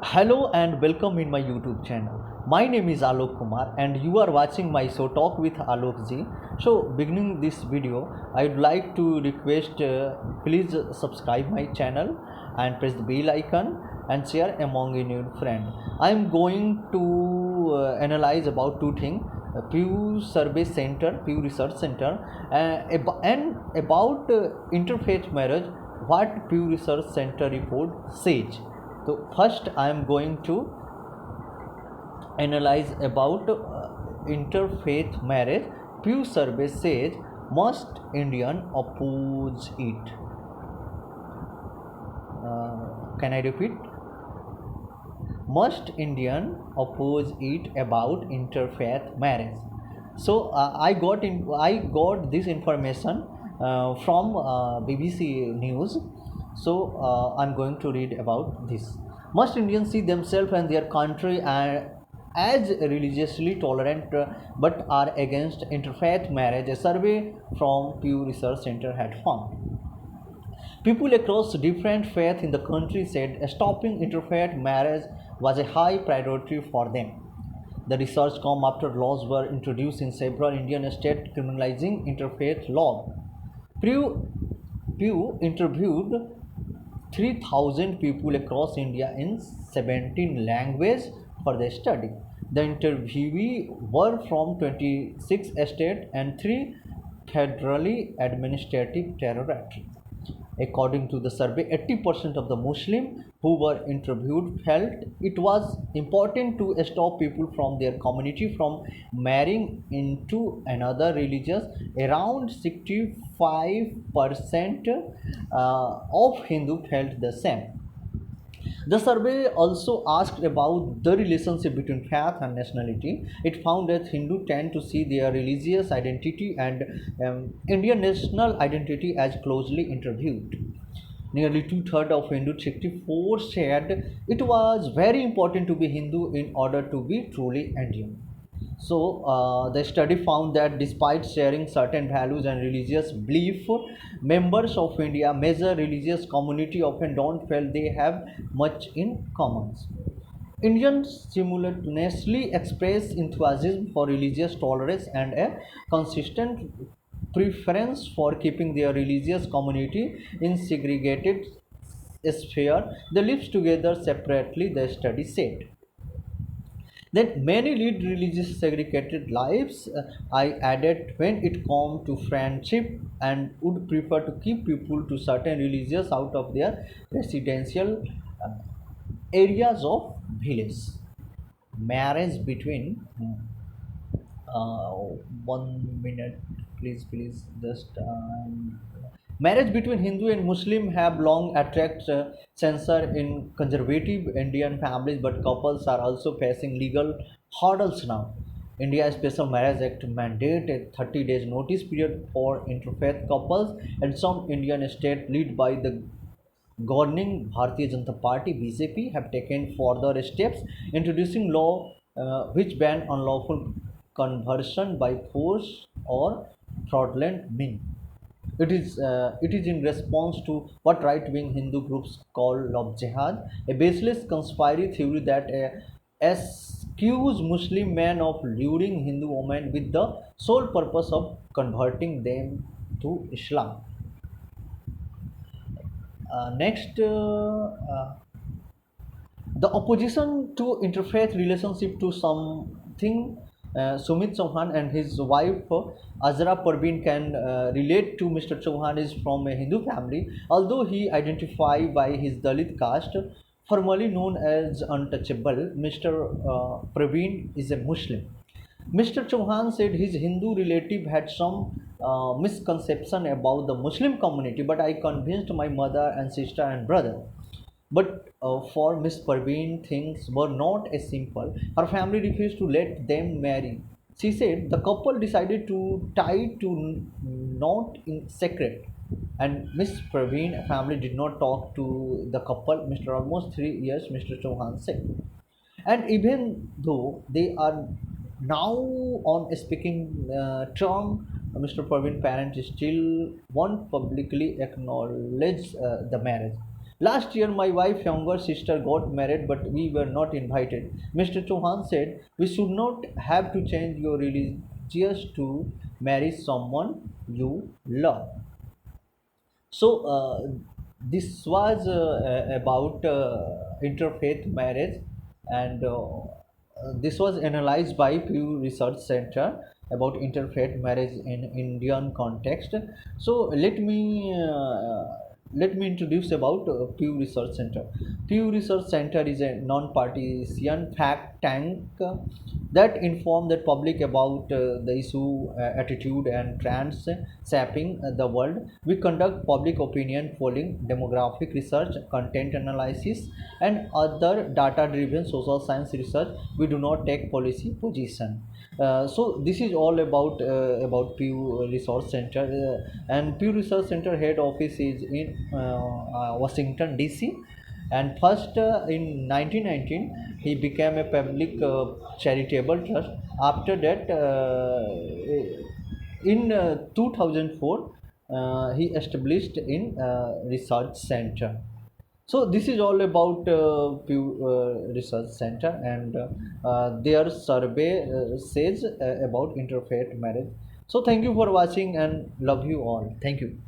Hello and welcome in my YouTube channel. My name is Alok Kumar and you are watching my show Talk with Alok Ji. So beginning this video, I would like to request please subscribe my channel and press the bell icon and share among your friend. I am going to analyze about two things. Pew Survey Center, Pew Research Center, and about interfaith marriage. What Pew Research Center report says. So first I am going to analyze about interfaith marriage. Pew survey says most Indian oppose it. Can I repeat? Most Indian oppose it about interfaith marriage. So I got this information from BBC News. So I'm going to read about this. Most Indians see themselves and their country as religiously tolerant but are against interfaith marriage. A survey from Pew Research Center had found. People across different faiths in the country said stopping interfaith marriage was a high priority for them. The research came after laws were introduced in several Indian states criminalizing interfaith love. Pew interviewed 3,000 people across India in 17 languages for the study. The interviewees were from 26 states and 3 federally administrative territories. According to the survey, 80% of the Muslims who were interviewed felt it was important to stop people from their community from marrying into another religion. Around 65% of Hindu felt the same. The survey also asked about the relationship between faith and nationality. It found that Hindus tend to see their religious identity and Indian national identity as closely interviewed. Nearly two-thirds of Hindus, 64, said it was very important to be Hindu in order to be truly Indian. So, the study found that despite sharing certain values and religious belief, members of India, major religious community often don't feel they have much in common. Indians simultaneously express enthusiasm for religious tolerance and a consistent preference for keeping their religious community in segregated sphere. They live together separately, the study said. Then many lead religious segregated lives. I added when it comes to friendship and would prefer to keep people to certain religions out of their residential uh, areas of village. Marriage between 1 minute, please, just marriage between Hindu and Muslim have long attracted censor in conservative Indian families, but couples are also facing legal hurdles now. India's Special Marriage Act mandate a 30 days notice period for interfaith couples, and some Indian states led by the governing Bharatiya Janata Party (BJP) have taken further steps, introducing law which ban unlawful conversion by force or fraudulent means. It is in response to what right-wing Hindu groups call love jihad, a baseless conspiracy theory that accuse Muslim men of luring Hindu women with the sole purpose of converting them to Islam. Next, the opposition to interfaith relationship to something Sumit Chauhan and his wife Azra Parveen can relate to. Mr. Chauhan is from a Hindu family, although he identifies by his Dalit caste, formerly known as untouchable. Mr. Parveen is a Muslim. Mr. Chauhan said his Hindu relative had some misconception about the Muslim community, but I convinced my mother and sister and brother. But for Miss Parveen, things were not as simple. Her family refused to let them marry. She said the couple decided to tie to knot in secret, and Miss Parveen family did not talk to the couple. Mr. Almost 3 years, Mr. Chauhan said, and even though they are now on a speaking term, Mr. Parveen parents still won't publicly acknowledge the marriage. Last year, my wife's younger sister got married, but we were not invited. Mr. Chauhan said, we should not have to change your religion just to marry someone you love. So, this was about interfaith marriage, and this was analyzed by Pew Research Center about interfaith marriage in Indian context. So let me introduce about Pew Research Center. Pew Research Center is a non-partisan fact tank that inform the public about the issue, attitude, and trends shaping the world. We conduct public opinion polling, demographic research, content analysis, and other data-driven social science research. We do not take policy position. So this is all about Pew Research Center, and Pew Research Center head office is in Washington D.C. And first, in 1919, he became a public charitable trust. After that, in 2004, he established in research center. So this is all about Pew Research Center, and their survey says about interfaith marriage. So thank you for watching, and love you all. Thank you.